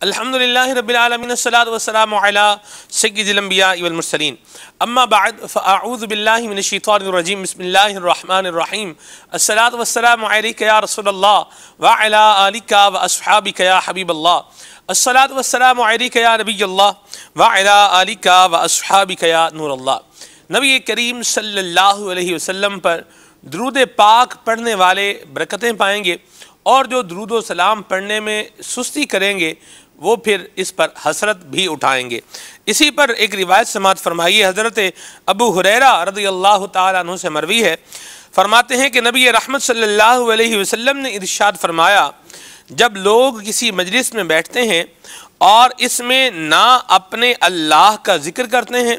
अल्हम्दुलिल्लाहि रब्बिल आलमीन अस्सलातु वस्सलामु अला सय्यिदिल अंबिया वल मुरसलीन अम्मा बाद फ़अऊज़ु बिल्लाहि मिनश शैतानिर रजीम बिस्मिल्लाहिर रहमानिर रहीम अस्सलातु वस्सलामु अलैका या रसूलल्लाह व अला आलिका व अस्हाबिका या हबीबल्लाह अस्सलातु वस्सलामु अलैका या नबियल्लाह व अला आलिका व अस्हाबिका या नूरल्लाह। नबी करीम सल्लल्लाहु अलैहि वसल्लम पर दुरूद पाक पढ़ने वाले बरकतें पाएंगे और जो दुरूद व सलाम पढ़ने में सुस्ती करेंगे वो फिर इस पर हसरत भी उठाएंगे। इसी पर एक रिवायत समात फरमाइए, हज़रत अबू हुरैरा रज़ियल्लाहु ताला अन्हु से मरवी है, फरमाते हैं कि नबी रहमत सल्लल्लाहु अलैहि वसल्लम ने इरशाद फरमाया, जब लोग किसी मजलिस में बैठते हैं और इसमें ना अपने अल्लाह का जिक्र करते हैं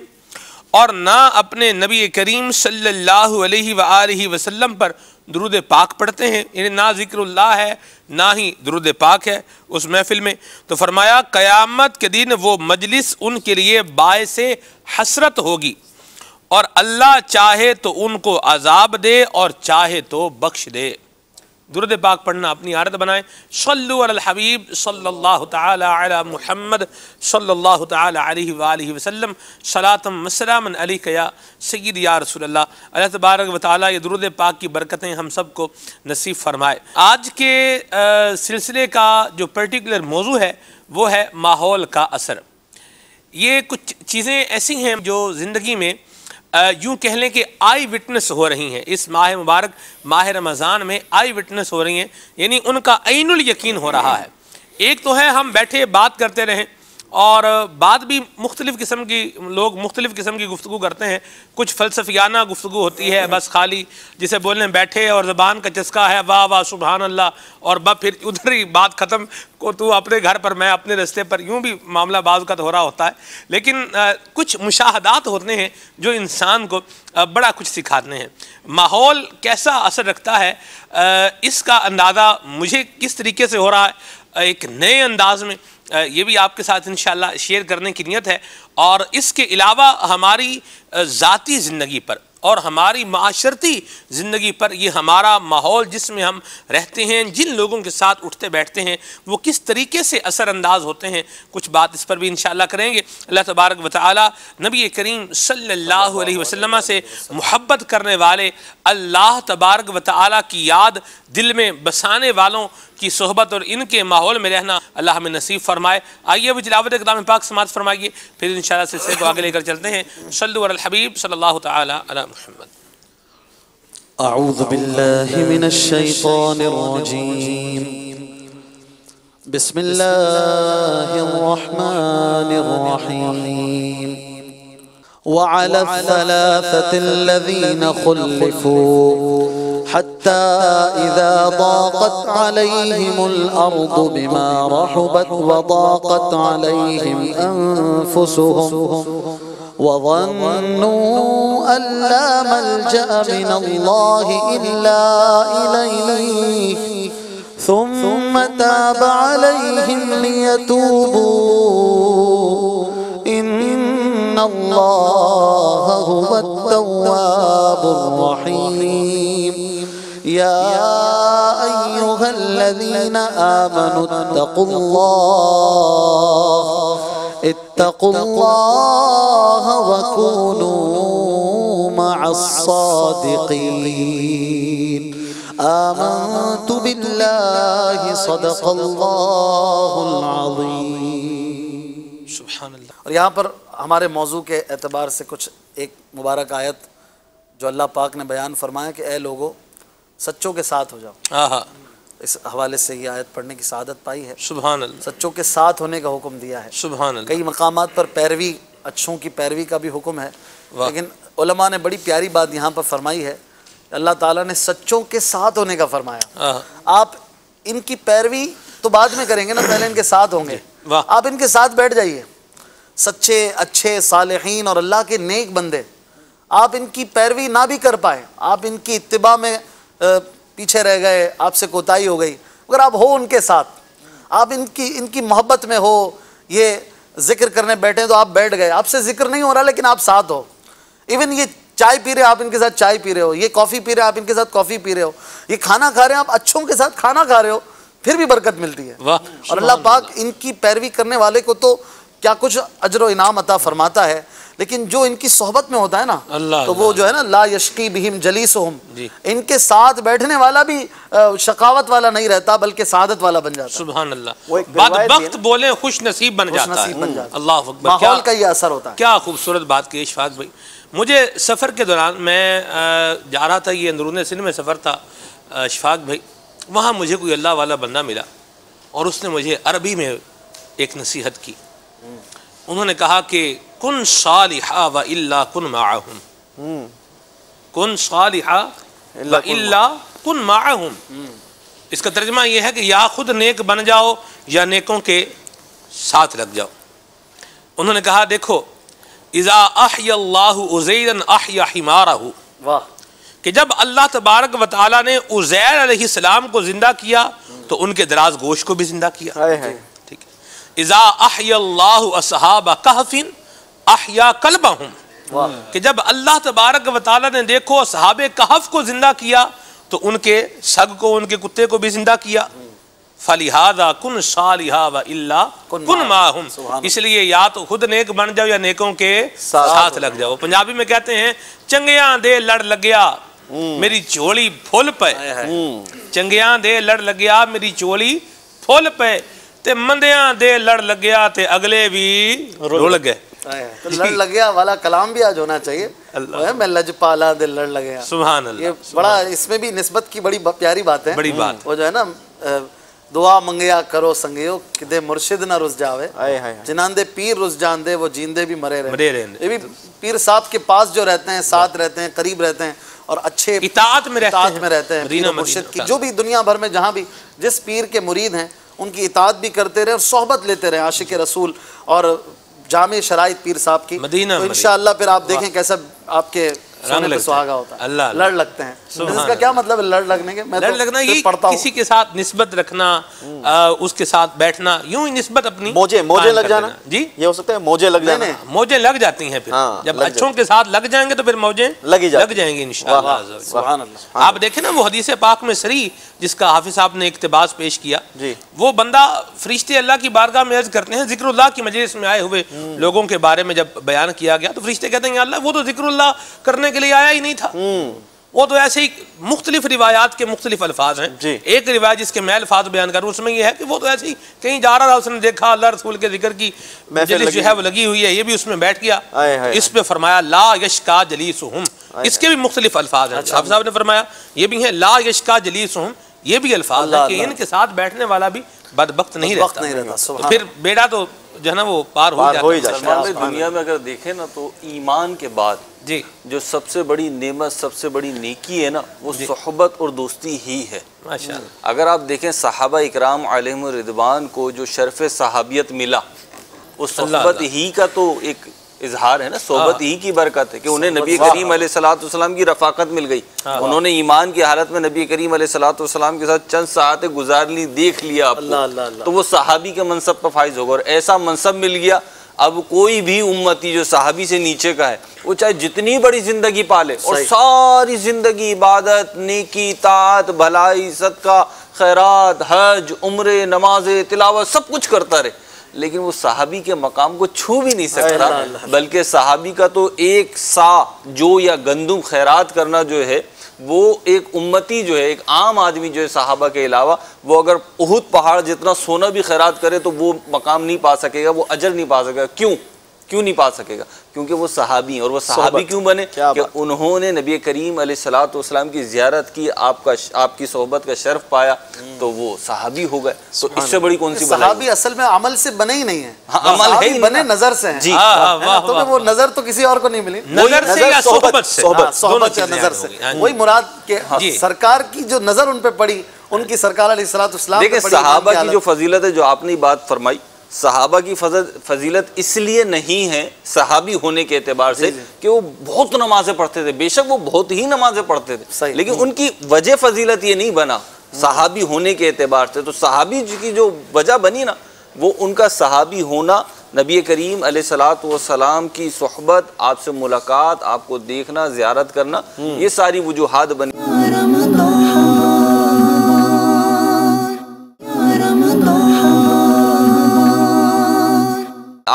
और ना अपने नबी करीम सल्लल्लाहु अलैहि वालैहि वसल्लम पर दुरूद पाक पढ़ते हैं, यानी ना ज़िक्रुल्लाह है ना ही दुरूद पाक है उस महफिल में, तो फरमाया क़यामत के दिन वो मजलिस उनके लिए बायसे हसरत होगी और अल्लाह चाहे तो उनको अजाब दे और चाहे तो बख्श दे। दुरूद पाक पढ़ना अपनी आदत बनाएं। सल्लु अलल हबीब सल्लल्लाहु तआला अला मुहम्मद सल्लल्लाहु तआला अलैहि वालिहि वसल्लम सलातम वस्सलामन अलैका या सय्यदी या रसूलल्लाह। अल्लाह तबारक व तआला ये दुरूद पाक की बरकतें हम सबको नसीब फरमाए। आज के सिलसिले का जो पर्टिकुलर मौजू है वो है माहौल का असर। ये कुछ चीज़ें ऐसी हैं जो ज़िंदगी में यूँ कह लें कि आई विटनेस हो रही हैं। इस माह मुबारक माह रमज़ान में आई विटनेस हो रही हैं, यानी उनका ऐनुल यकीन हो रहा है। एक तो है हम बैठे बात करते रहें और बात भी मुख्तलिफ़ किस्म की लोग मुख्तलिफ़ किस्म की गुफ्तगू करते हैं। कुछ फ़लसफ़ियाना गुफ्तगू होती है, बस खाली जिसे बोलने बैठे और ज़बान का चस्का है वाह वाह सुबहान अल्लाह, और बस फिर उधर ही बात ख़त्म को तू अपने घर पर मैं अपने रास्ते पर, यूँ भी मामला बाज़ का तो हो रहा होता है। लेकिन कुछ मुशाहदात होते हैं जो इंसान को बड़ा कुछ सिखाते हैं। माहौल कैसा असर रखता है इसका अंदाज़ा मुझे किस तरीके से हो रहा है एक नए अंदाज़ में ये भी आपके साथ इंशाअल्लाह शेयर करने की नीयत है। और इसके अलावा हमारी ज़ाती ज़िंदगी पर और हमारी माशरती ज़िंदगी पर ये हमारा माहौल जिसमें हम रहते हैं, जिन लोगों के साथ उठते बैठते हैं, वो किस तरीके से असरअंदाज होते हैं, कुछ बात इस पर भी इंशाअल्लाह करेंगे। अल्लाह तबारक व तआला नबी करीम सल्लल्लाहु अलैहि वसल्लम से मोहब्बत करने वाले, अल्लाह तबारक व तआला की याद दिल में बसाने वालों की सोहबत और इनके माहौल में रहना अल्लाह हमें नसीब फरमाए। आइए अब तिलावत कलाम पाक समात फरमाइए, फिर इंशाअल्लाह सिलसिले को आगे लेकर चलते हैं। सल्लु अलल हबीब सल्लल्लाहु तआला अला मुहम्मद। अऊज़ु बिल्लाहि मिनश शैतानिर रजीम बिस्मिल्लाहिर रहमानिर रहीम वअला सलासतिल्लज़ीना खुल्लिफू हत्ता इज़ा ज़ाक़त अलैहिमुल अर्दु बिमा रहबत व ज़ाक़त अलैहिम अनफुसुहुम व ज़न्नू अल्ला मल्जअ मिनल्लाहि इल्ला इलैहि सुम्मा ताब अलैहिम लियतूबू इन्नल्लाहा हुवत तव्वाबुर रहीम। या अय्युहल्लज़ीना आमनु इत्तक़ुल्लाह व कूनू मअस्सादिक़ीन। आमन्तु बिल्लाहि सदक़ल्लाहुल अज़ीम। सुब्हानअल्लाह। और यहाँ पर हमारे मौजू के एतबार से कुछ एक मुबारक आयत जो अल्लाह पाक ने बयान फरमाया कि ए लोगों सच्चों के साथ हो जाओ। हाँ, इस हवाले से ये आयत पढ़ने की सआदत पाई है। सुभान अल्लाह। सच्चों के साथ होने का हुक्म दिया है। सुभान अल्लाह। कई मकामात पर पैरवी, अच्छों की पैरवी का भी हुक्म है, लेकिन उलमा ने बड़ी प्यारी बात यहाँ पर फरमाई है। अल्लाह ताला ने सच्चों के साथ होने का फरमाया। आप इनकी पैरवी तो बाद में करेंगे ना, पहले इनके साथ होंगे। आप इनके साथ बैठ जाइए। सच्चे अच्छे सालेहीन और अल्लाह के नेक बंदे, आप इनकी पैरवी ना भी कर पाए, आप इनकी इत्तिबा में पीछे रह गए, आपसे कोताही हो गई, अगर आप हो उनके साथ, आप इनकी मोहब्बत में हो, ये जिक्र करने बैठे तो आप बैठ गए, आपसे जिक्र नहीं हो रहा लेकिन आप साथ हो। इवन ये चाय पी रहे, आप इनके साथ चाय पी रहे हो, ये कॉफ़ी पी रहे, आप इनके साथ कॉफ़ी पी रहे हो, ये खाना खा रहे हैं, आप अच्छों के साथ खाना खा रहे हो, फिर भी बरकत मिलती है। वाह, और अल्लाह पाक इनकी पैरवी करने वाले को तो क्या कुछ अजर व इनाम अता फरमाता है, लेकिन जो इनकी सोहबत में होता है ना, तो वो जो है ना, ला यशकी बिहिम जलीसुहुम, इनके साथ बैठने वाला भी शकावत वाला नहीं रहता बल्कि सादत वाला बन जाता है। सुभान अल्लाह। बदबख्त बोले खुश नसीब बन जाता है। अल्लाह अकबर। माहौल का ये असर होता है। क्या खूबसूरत बात की इशफाक भाई। मुझे सफ़र के दौरान मैं जा रहा था, ये अंदरून सिंध में सफ़र था इशफाक भाई, वहाँ मुझे कोई अल्लाह वाला बंदा मिला और उसने मुझे अरबी में एक नसीहत की। उन्होंने कहा कि कुन सालिहा व इल्ला कुन माअहुम, कुन सालिहा व इल्ला कुन माअहुम। इसका तर्जुमा यह है कि या खुद नेक बन जाओ या नेकों के साथ लग जाओ। उन्होंने कहा देखो, इज़ा अहयल्लाहु उज़ैरन अहया हिमारहु, वाह, कि जब अल्लाह तबारक व तआला ने उज़ैर अलैहिस्सलाम को जिंदा किया तो उनके दराज गोश को भी जिंदा किया। ठीक है। इज़ा अहयल्लाहु अस्हाब कहफिन अहया कल्बहुम, कि जब अल्लाह तबारक व तआला ने देखो असहाबे कहफ को जिंदा किया तो उनके सग को, उनके कुत्ते को भी जिंदा किया। फलिहादा कुन सालिहा व इल्ला कुन माहुम, इसलिए या तो खुद नेक बन जाओ या नेकों के साथ लग जाओ। पंजाबी में कहते हैं चंगियां दे लड़ लग्या मेरी चोली फुल पे, चंगियां दे लड़ लग्या मेरी चोली फुल पे, ते मंदियां दे लड़ लग्या ते अगले भी रुल गए। तो लड़ लग्या वाला कलाम भी आज होना चाहिए। मैं लजपाला दे लड़ लग्या, सुभान अल्लाह। ये बड़ा, इसमें भी निस्बत की बड़ी प्यारी बात है। बड़ी बात वो जो है ना, दुआ मंगया करो संगियो किदे मुर्शिद ना रुस जावे, जिनांदे पीर रुस जांदे वो जींदे भी मरे रहे। ये भी पीर साहब के पास जो रहते हैं, साथ रहते हैं, करीब रहते हैं और अच्छे इताअत में रहते हैं पीर मुर्शिद की, जो भी दुनिया भर में जहाँ भी जिस पीर के मुरीद हैं उनकी इताअत भी करते रहे और सोहबत लेते रहे आशिक रसूल और जामे शराइत पीर साहब की। तो इंशाअल्लाह फिर आप देखें कैसा आपके सोने पे सुहागा होता है। अल्लाह लड़ लगते हैं। इसका क्या मतलब है लड़ लगने के? मैं लड़ लगना ये किसी के साथ निस्बत रखना, उसके साथ बैठना, यूं ही निस्बत अपनी मोजे लग जाना। जी, ये हो सकता है मोजे लग जाना। मोजे लग जाती हैं फिर जब अच्छों के साथ लग जाएंगे तो फिर मौजे लग जाएंगे इंशाअल्लाह। सुभान अल्लाह। आप देखें ना वो हदीस पाक में सरी जिसका हाफिज साहब ने इक्तिबास पेश किया, वो बंदा फरिश्ते अल्लाह की बारगाह में अर्ज करते हैं, जिक्रुल्लाह की मजलिस में आए हुए लोगों के बारे में जब बयान किया गया तो फरिश्ते कहते हैं अल्लाह वो तो जिक्रुल्लाह करने के लिए आया ही नहीं था, वो तो ऐसे ही मुख्तलिफ रिवायात के मुख्तलिफ अल्फाज हैं। एक रिवायत जिसके मैं अल्फाज बयान करूँ उसमें यह है कि वो तो ऐसे ही कहीं जा रहा था, उसने देखा अल्लाह रसूल के जिक्र की मजलिस जो है वो लगी हुई है, ये भी उसमें बैठ गया। इस पे फरमाया ला यशका जलीसुहुम, इसके भी मुख्तलिफ अल्फाज हैं। साहब ने फरमाया ये भी है ला यशका जलीसुहुम, ये भी अल्फाज है कि इनके साथ बैठने वाला भी बदबख्त नहीं रहता। तो फिर बेड़ा तो जो है ना वो पार हो जाता है। दुनिया में अगर देखें ना तो ईमान के बाद जी जो सबसे बड़ी नेमत, सबसे बड़ी नेकी है ना, वो सोहबत और दोस्ती ही है। माशाअल्लाह। अगर आप देखें सहाबा इकराम अलैहिम रिदवान को जो शर्फ सहाबियत मिला, उस सोहबत ही का तो एक इजहार है ना, सोहबत ही की बरकत है कि उन्हें नबी करीम अलैहिस्सलाम की रफाकत मिल गई। उन्होंने ईमान की हालत में नबी करीम अलैहिस्सलाम के साथ चंद साआतें गुजार ली, देख लिया आपको, तो वो सहाबी के मनसब पर फाइज होगा। और ऐसा मनसब मिल गया, अब कोई भी उम्मती जो सहाबी से नीचे का है वो चाहे जितनी बड़ी जिंदगी पाले और सारी जिंदगी इबादत, नेकी, ताअत, भलाई, सदका, खैरात, हज, उम्रे, नमाज़े, तिलावत सब कुछ करता रहे, लेकिन वो सहाबी के मकाम को छू भी नहीं सकता। बल्कि सहाबी का तो एक सा जो या गंदुम खैरात करना जो है, वो एक उम्मती जो है, एक आम आदमी जो है सहाबा के अलावा, वो अगर उहुद पहाड़ जितना सोना भी खैरात करे तो वो मकाम नहीं पा सकेगा, वो अजर नहीं पा सकेगा। क्यों नहीं पा सकेगा? क्योंकि वो सहाबी हैं। और वो सहाबी क्यों बने? कि उन्होंने नबी करीम अलैहिस्सलाम की ज़ियारत की, आपकी सोहबत का शर्फ पाया, तो वो सहाबी हो गए। तो इससे बड़ी कौन सी सहाबी असल में अमल से बने ही नहीं है। अमल है बने नजर से हैं। जी, तो वो नजर तो किसी और को नहीं मिली, नजर से या सोहबत से, नजर से। वही मुराद के सरकार की जो नजर उन पे पड़ी, उनकी सरकार अलैहिस्सलाम। देखिए सहाबा की जो फजीलत है, जो आपने बात फरमाई, सहाबा की फजीलत इसलिए नहीं है सहाबी होने के एतबार से कि वो बहुत नमाजें पढ़ते थे। बेशक वो बहुत ही नमाजें पढ़ते थे, लेकिन उनकी वजह फजीलत ये नहीं बना सहाबी होने के एतबार से। तो सहाबी की जो वजह बनी ना, वो उनका सहाबी होना, नबी करीम अलैहिस्सलाम की सोहबत, आपसे मुलाकात, आपको देखना, ज़ियारत करना, ये सारी वजूहात बनी।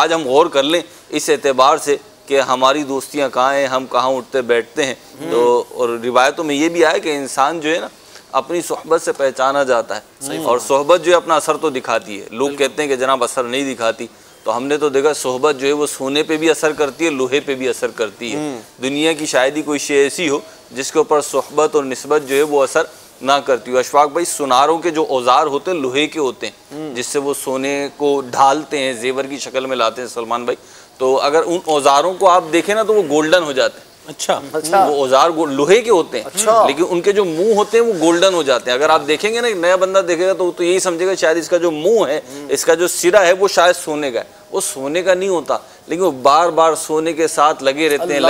आज हम गौर कर लें इस एतबार से कि हमारी दोस्तियां कहाँ हैं, हम कहाँ उठते बैठते हैं। तो और रिवायतों में ये भी आया कि इंसान जो है ना अपनी सोहबत से पहचाना जाता है, और सोहबत जो है अपना असर तो दिखाती है। लोग कहते हैं कि जनाब असर नहीं दिखाती, तो हमने तो देखा सोहबत जो है वो सोने पे भी असर करती है, लोहे पे भी असर करती है। दुनिया की शायद ही कोई शे ऐसी हो जिसके ऊपर सोहबत और निस्बत जो है वो असर ना करती हो। अशफाक भाई, सुनारों के जो औजार होते हैं लोहे के होते हैं, जिससे वो सोने को ढालते हैं, जेवर की शक्ल में लाते हैं सलमान भाई। तो अगर उन औजारों को आप देखें ना तो वो गोल्डन हो जाते हैं। अच्छा, वो औजार लोहे के होते हैं, लेकिन उनके जो मुंह होते हैं वो गोल्डन हो जाते हैं। अगर आप देखेंगे ना, नया बंदा देखेगा तो यही समझेगा शायद इसका जो मुंह है, इसका जो सिरा है वो शायद सोने का है। वो सोने का नहीं होता, लेकिन वो बार बार सोने के साथ लगे रहते हैं,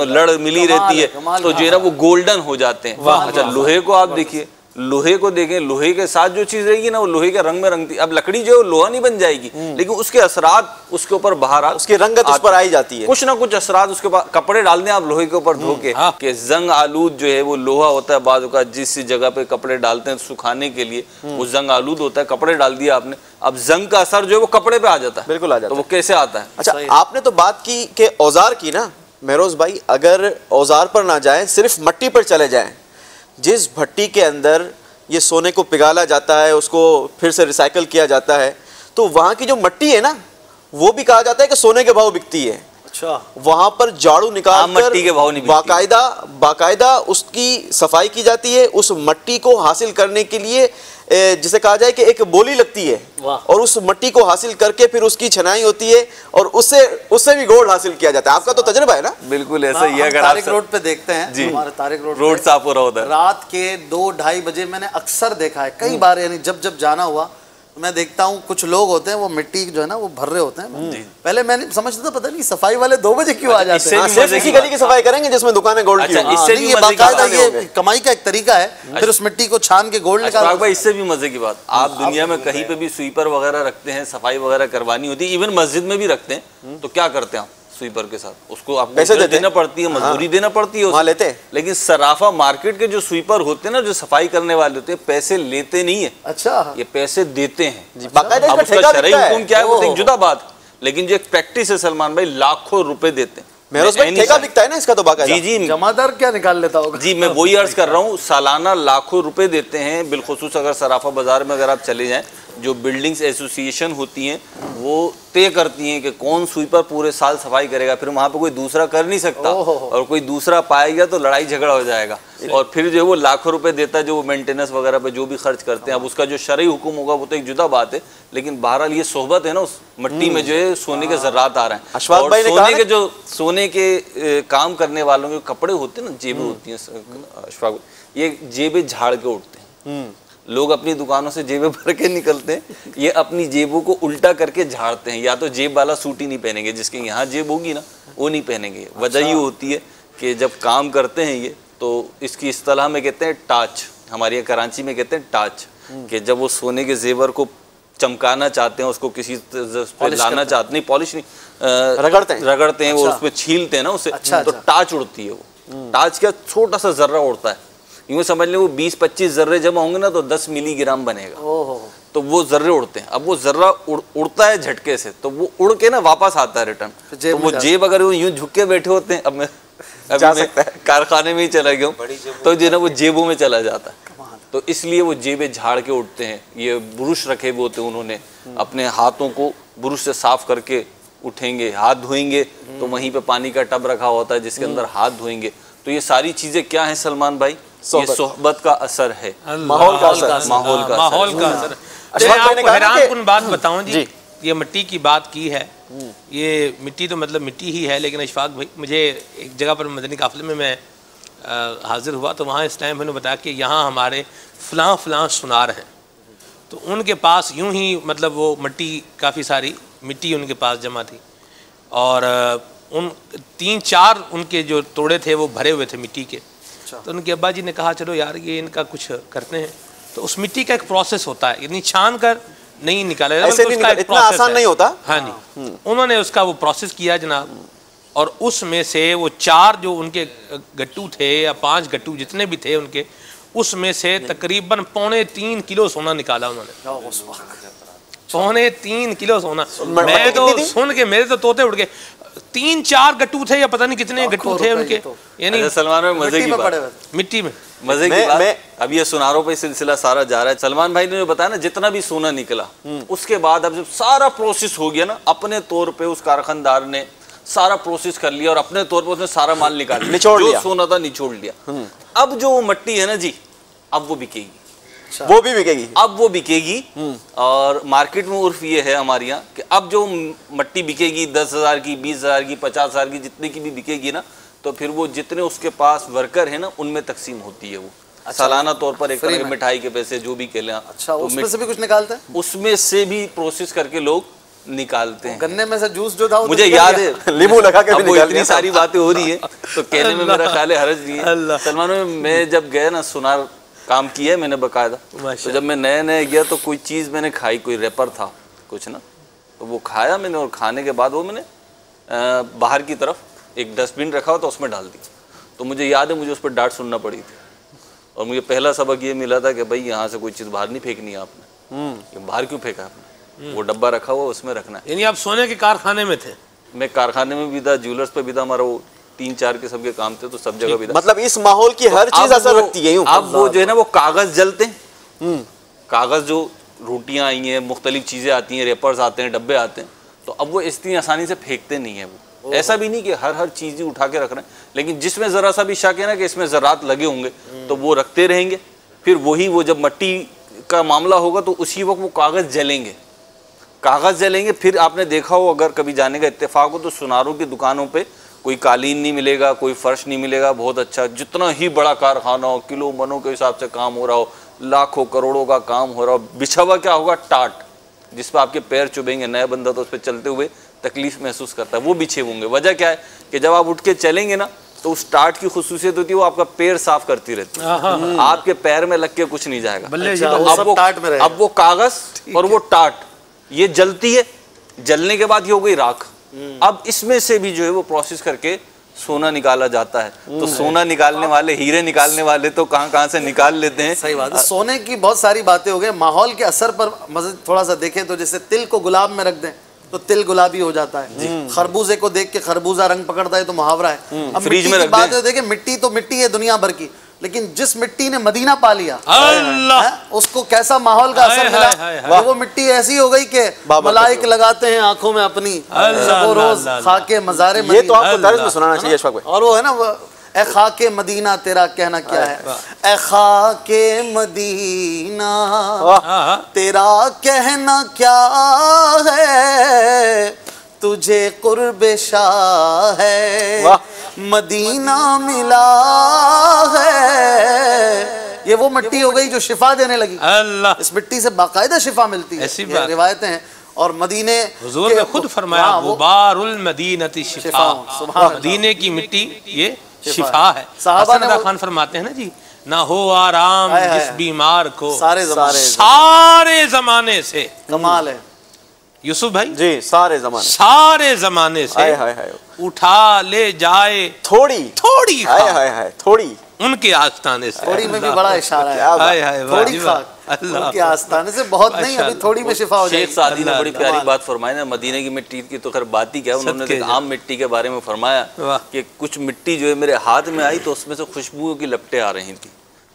लड़ मिली रहती है, तो जो है ना वो गोल्डन हो जाते हैं। अच्छा, लोहे को आप देखिए, लोहे को देखें, लोहे के साथ जो चीज रहेगी ना वो लोहे के रंग में रंगती। अब लकड़ी जो है लोहा नहीं बन जाएगी, लेकिन उसके असरात उसके ऊपर बाहर उसकी रंगत उस पर आई जाती है, कुछ ना कुछ असरात उसके ऊपर। कपड़े डाल दें आप लोहे के ऊपर धो के जंग आलूद जो है वो लोहा होता है बाजू का, जिस जगह पे कपड़े डालते हैं सुखाने के लिए वो जंग आलूद होता है। कपड़े डाल दिया आपने, अब जंग का असर जो है वो कपड़े पे आ जाता है। बिल्कुल आ जाता है। तो वो कैसे आता है? अच्छा, आपने तो बात की कि औजार की ना महरोज भाई, अगर औजार पर ना जाए, सिर्फ मट्टी पर चले जाएं, जिस भट्टी के अंदर ये सोने को पिघाला जाता है, उसको फिर से रिसाइकल किया जाता है, तो वहाँ की जो मट्टी है ना वो भी कहा जाता है कि सोने के भाव बिकती है। अच्छा, वहाँ पर झाड़ू निकाल मट्टी के भाव नहीं बिकती, बाकायदा उसकी सफाई की जाती है। उस मट्टी को हासिल करने के लिए जिसे कहा जाए कि एक बोली लगती है, और उस मट्टी को हासिल करके फिर उसकी छनाई होती है और उससे भी गोल्ड हासिल किया जाता है। आपका तो तजर्बा है ना? बिल्कुल ऐसा ही है। अगर तारिक रोड पे देखते हैं जी, हमारे तारिक रोड साफ हो रहा होता है, रात के 2-2:30 बजे मैंने अक्सर देखा है कई बार, यानी जब जाना हुआ तो मैं देखता हूँ कुछ लोग होते हैं वो मिट्टी जो है ना वो भर रहे होते हैं। पहले मैंने समझता था पता नहीं सफाई वाले 2 बजे क्यों आ जाते हैं। सिर्फ इसी गली की सफाई करेंगे जिसमें दुकानें गोल्ड की होंगी। इससे ये बाकायदा ये कमाई का एक तरीका है, फिर उस मिट्टी को छान के गोल्ड निकाल। भाई इससे भी मजे की बात, आप दुनिया में कहीं पे भी स्वीपर वगैरह रखते हैं, सफाई वगैरह करवानी होती है, इवन मस्जिद में भी रखते हैं, तो क्या करते हैं आप स्वीपर के साथ? उसको आपको पैसे देना पड़ती है, मजदूरी देना पड़ती है, वहाँ लेते हैं। लेकिन सराफा मार्केट के जो स्वीपर होते हैं ना, जो सफाई करने वाले होते हैं, पैसे लेते नहीं है। अच्छा, ये पैसे देते हैं। बाकायदा अब उसका शरई हुकुम क्या है वो एक जुदा बात, लेकिन जो एक प्रैक्टिस है सलमान भाई, लाखों रुपए देते हैं। महरोज भाई, ठेका बिकता है ना इसका तो बाकायदा? जी, जमादार क्या निकाल लेता होगा? जी, मैं वही अर्ज कर रहा हूँ, सालाना लाखों रुपए देते हैं। बिलखुसूस अगर सराफा बाजार में अगर आप चले जाएं, जो बिल्डिंग्स एसोसिएशन होती हैं वो तय करती हैं कि कौन स्वीपर पूरे साल सफाई करेगा, फिर वहाँ पे कोई दूसरा कर नहीं सकता, और कोई दूसरा पाएगा तो लड़ाई झगड़ा हो जाएगा, और फिर जो है वो लाखों रुपए देता है जो वो मेंटेनेंस वगैरह पे जो भी खर्च करते हैं। अब उसका जो शरई हुक्म होगा वो तो एक जुदा बात है, लेकिन बहरहाल ये सोहबत है ना, उस मिट्टी में जो है सोने के जर्रात आ रहे हैं। अशफाक भाई ने सोने के जो सोने के काम करने वालों के कपड़े होते हैं ना, जेबें होती हैं अशफाक, ये जेबें झाड़ के उठते हैं। लोग अपनी दुकानों से जेबें भर के निकलते हैं, ये अपनी जेबों को उल्टा करके झाड़ते हैं। या तो जेब वाला सूट ही नहीं पहनेंगे, जिसके यहाँ जेब होगी ना वो नहीं पहनेंगे। वजह ये होती है कि जब काम करते हैं ये, तो इसकी इस्तिलाह में कहते हैं टाच, हमारे यहाँ कराची में कहते हैं टाच, कि जब वो सोने के जेवर को चमकाना चाहते हैं, उसको किसी पे लाना चाहते, नहीं पॉलिश नहीं, रगड़ते हैं, वो उस पर छीलते हैं ना उसे, तो टाच उड़ती है। वो टाच क्या, छोटा सा जर्रा उड़ता है, यूँ समझ लें वो 20-25 जर्रे जमा होंगे ना तो 10 मिलीग्राम बनेगा। तो वो जर्रे उड़ते हैं। अब वो जर्रा उड़ता है झटके से, तो वो उड़ के ना वापस आता है रिटर्न। तो वो जेब अगर यूँ झुक के बैठे होते हैं, अब मैं कारखाने में ही चला गया हूँ, तो जो है ना वो जेबों में चला जाता है। तो इसलिए वो जेबें झाड़ के उठते हैं। ये बुरुश रखे हुए होते हैं उन्होंने, अपने हाथों को बुरुश से साफ करके उठेंगे, हाथ धोएंगे तो वहीं पे पानी का टब रखा होता है जिसके अंदर हाथ धोएंगे। तो ये सारी चीजें क्या है सलमान भाई? ये सोहबत का असर है, माहौल का असर। आपको हैरानकुन बात बताऊं जी, ये मिट्टी की बात की है, ये मिट्टी तो मतलब मिट्टी ही है, लेकिन अशफाक भाई मुझे एक जगह पर मदनी काफिले में मैं हाजिर हुआ, तो वहाँ इस टाइम मैंने बताया कि यहाँ हमारे फ़लाँ सुनार हैं, तो उनके पास यूं ही मतलब वो मिट्टी, काफ़ी सारी मिट्टी उनके पास जमा थी, और उन 3-4 उनके जो तोड़े थे वो भरे हुए थे मिट्टी के। तो उनके अब्बा जी ने कहा चलो यार ये इनका कुछ करते हैं। तो उस मिट्टी का एक प्रोसेस होता है, यानी छान कर नहीं निकाला जाता, इतना आसान नहीं होता। हाँ जी, उन्होंने उसका वो प्रोसेस किया जनाब, और उसमें से वो 4 जो उनके गट्टू थे या 5 गट्टू जितने भी थे उनके, उसमें से तकरीबन 2.25 किलो सोना निकाला उन्होंने। 3.25 किलो सोना। मैं तो सुन के मेरे तो तोते उड़ गए। 3-4 गट्टू थे या पता नहीं कितने गट्टू थे उनके, यानी सलमान भाई मजे की बात, मिट्टी में मजे की बात। अब ये सुनारों पे सिलसिला सारा जा रहा है। सलमान भाई ने बताया ना, जितना भी सोना निकला उसके बाद अब जब सारा प्रोसेस हो गया ना, अपने तौर पे उस कारखानदार ने सारा प्रोसेस कर लिया और अपने तौर पे उसने सारा माल निकाल निचोड़ लिया, जो सोना था निचोड़ लिया। अब जो मट्टी है ना जी, अब वो बिकेगी, वो भी बिकेगी, अब वो बिकेगी। और मार्केट में उर्फ ये है हमारे यहाँ कि अब जो मट्टी बिकेगी 10,000 की, 20,000 की, 50,000 की, जितने की भी बिकेगी ना, तो फिर वो जितने उसके पास वर्कर है ना, उनमें तकसीम होती है वो। सालाना तौर पर एक तरह की मिठाई के पैसे जो भी कहले। अच्छा, उसमें से भी कुछ निकालते हैं? उसमें से भी प्रोसेस करके लोग निकालते हैं। गन्ने में से जूस जो था मुझे याद है, नींबू लगा के भी वो इतनी सारी बातें हो रही है तो कहने में मेरा ख्याल है हर्ज नहीं है। सलमान भाई, मैं जब गया ना, सुनार काम किया है मैंने बकायदा, तो जब मैं नए नए गया तो कोई चीज़ मैंने खाई, कोई रैपर था कुछ ना, तो वो खाया मैंने, और खाने के बाद वो मैंने बाहर की तरफ एक डस्टबिन रखा हुआ था, उसमें डाल दी। तो मुझे याद है, मुझे उस पर डांट सुनना पड़ी थी, और मुझे पहला सबक ये मिला था कि भाई यहाँ से कोई चीज़ बाहर नहीं फेंकनी है आपने। बाहर क्यों फेंका आपने? वो डब्बा रखा हुआ उसमें रखना है। यानी आप सोने के कारखाने में थे? मैं कारखाने में भी था, ज्वेलर्स पे भी था, हमारा वो 3-4 के सबके काम थे, तो सब जगह भी था। मतलब इस माहौल की हर चीज असर रखती है। अब वो जो है ना, वो कागज जलते हैं, कागज जो रोटियां आई हैं, मुख्तलिफ चीजें आती हैं, रेपर्स आते हैं, डब्बे आते हैं, तो अब वो इतनी आसानी से फेंकते नहीं है। वो ऐसा भी नहीं कि हर चीज ही उठा के रख रहे हैं, लेकिन जिसमें जरा सा भी शक है ना कि इसमें ज़रात लगे होंगे तो वो रखते रहेंगे। फिर वही वो जब मट्टी का मामला होगा तो उसी वक्त वो कागज जलेंगे, कागज जलेंगे। फिर आपने देखा हो, अगर कभी जाने का इत्तेफाक हो, तो सुनारों की दुकानों पे कोई कालीन नहीं मिलेगा, कोई फर्श नहीं मिलेगा बहुत अच्छा। जितना ही बड़ा कारखाना हो, किलो मनों के हिसाब से काम हो रहा हो, लाखों करोड़ों का काम हो रहा हो, बिछा हुआ क्या होगा? टाट, जिस पर आपके पैर चुभेंगे। नया बंदा तो उस पर चलते हुए तकलीफ महसूस करता है, वो बिछे होंगे। वजह क्या है कि जब आप उठ के चलेंगे ना, तो उस टाट की खुसूसियत होती है, वो आपका पैर साफ करती रहती है, आपके पैर में लग के कुछ नहीं जाएगा। अब वो कागज और वो टाट ये जलती है, जलने के बाद ये हो गई राख। अब इसमें से भी जो है वो प्रोसेस करके सोना निकाला जाता है। तो सोना निकालने वाले, हीरे निकालने वाले तो कहाँ से निकाल लेते हैं। सही बात है। सोने की बहुत सारी बातें हो गई। माहौल के असर पर मज़ीद थोड़ा सा देखें तो जैसे तिल को गुलाब में रख दें तो तिल गुलाबी हो जाता है। खरबूजे को देख के खरबूजा रंग पकड़ता है तो मुहावरा है। अब फ्रिज में रख बात है, देखें मिट्टी तो मिट्टी है दुनिया भर की, लेकिन जिस मिट्टी ने मदीना पा लिया उसको कैसा माहौल का असर मिला। वो मिट्टी ऐसी हो गई कि मलाइक लगाते हैं आंखों में अपनी, वो रोज खाके मज़ारे। ये तो आपको दर्ज में सुनाना चाहिए अशफाक भाई। और वो है ना, वो ए खाके मदीना तेरा कहना क्या है? ए खाके मदीना तेरा कहना क्या है? तुझे कुर्बे शाह है मदीना मिला है। ये वो मिट्टी हो गई जो शिफा देने लगी। अल्लाह, इस मिट्टी से बाकायदा शिफा मिलती है, ऐसी रिवायतें हैं। और मदीने हुजूर ने खुद फरमाया, गुबारुल मदीनती शिफा, मदीने की मिट्टी ये शिफा है। साहबा ने खान फरमाते हैं ना जी, ना हो आराम जिस बीमार को सारे जमाने से। कमाल है यूसुफ भाई जी, सारे जमाने से उठा ले जाए थोड़ी थोड़ी उनके आस्थाने से। थोड़ी में भी बड़ा इशारा है, थोड़ी उनके आस्थाने से बहुत नहीं, अभी थोड़ी में शिफा हो जाएगी। शेख सादी ने बड़ी प्यारी बात फरमाई ना, मदीने की मिट्टी की तो खैर बात ही क्या, उन्होंने आम मिट्टी के बारे में फरमाया कि कुछ मिट्टी जो है मेरे हाथ में आई तो उसमें से खुशबुओं की लपटें आ रही थी।